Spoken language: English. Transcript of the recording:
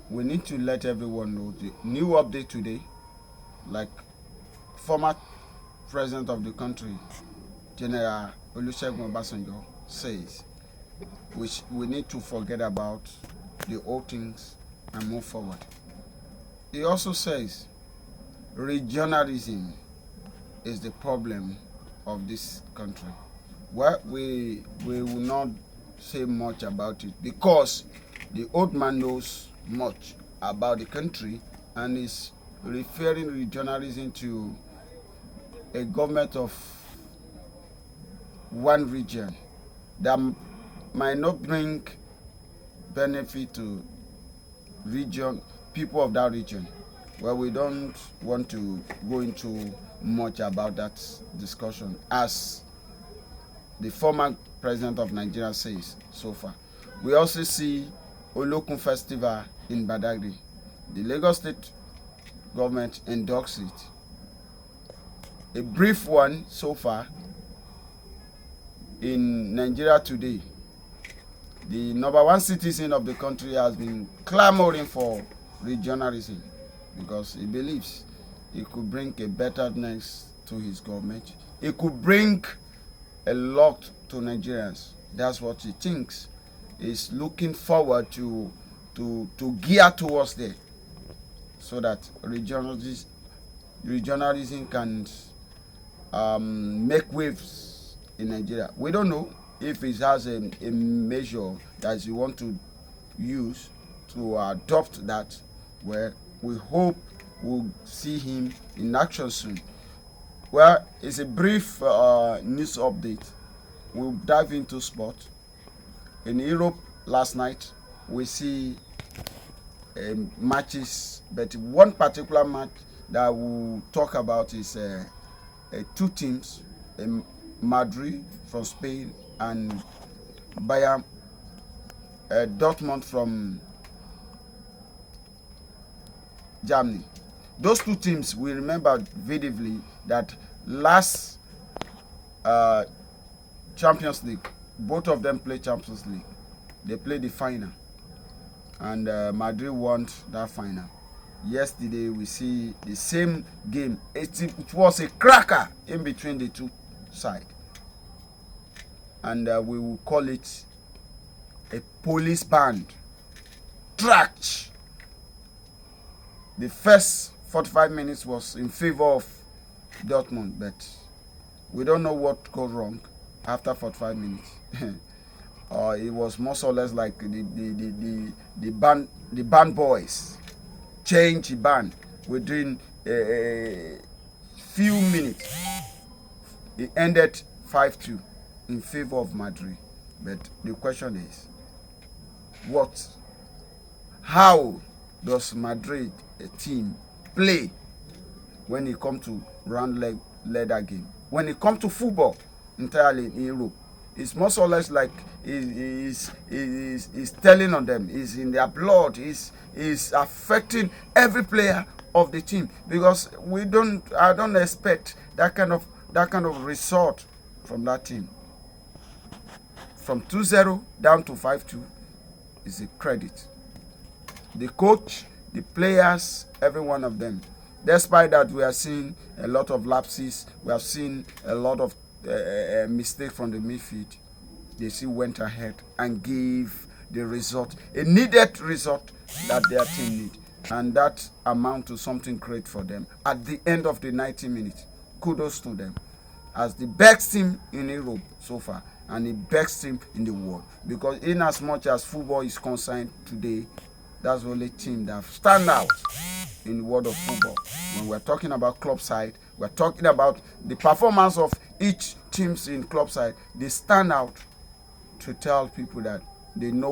we need to let everyone know the new update today, like former president of the country, General Olusegun Obasanjo, says, which we need to forget about the old things and move forward. He also says regionalism is the problem of this country. Well, we will not say much about it because the old man knows much about the country and is referring regionalism to a government of one region that might not bring benefit to people of that region. Well, we don't want to go into much about that discussion, as the former president of Nigeria says so far. We also see Olokun Festival in Badagry. The Lagos State government endorsed it. A brief one so far in Nigeria today. The number one citizen of the country has been clamoring for regionalism because he believes it could bring a betterness to his government. It could bring a lot to Nigerians. That's what he thinks. He's looking forward to gear towards there, so that regionalism can make waves in Nigeria. We don't know if it has a measure that you want to use to adopt that. Where we hope we'll see him in action soon. Well, it's a brief news update. We'll dive into sport. In Europe last night, we see matches, but one particular match that we'll talk about is two teams, Madrid from Spain and Bayern Dortmund from Germany. Those two teams, we remember vividly that last Champions League, both of them played Champions League. They played the final, and Madrid won that final. Yesterday, we see the same game. It was a cracker in between the two sides, and we will call it a police band trash. The first 45 minutes was in favor of Dortmund, but we don't know what goes wrong after 45 minutes. It was more or less like the band boys change the band within a few minutes. It ended 5-2 in favor of Madrid. But the question is, how does Madrid a team play when it comes to round leather game? When it comes to football entirely in Europe, it's more or less like is telling on them, is in their blood, is affecting every player of the team, because I don't expect that kind of result from that team. From 2-0 down to 5-2 is a credit. The coach, the players, every one of them. Despite that, we are seeing a lot of lapses. We have seen a lot of mistakes from the midfield. They still went ahead and gave the result, a needed result that their team need. And that amount to something great for them. At the end of the 90 minutes, kudos to them. As the best team in Europe so far, and the best team in the world. Because in as much as football is concerned today, that's the only team that stand out in the world of football. When we're talking about club side, we're talking about the performance of each teams in club side. They stand out to tell people that they know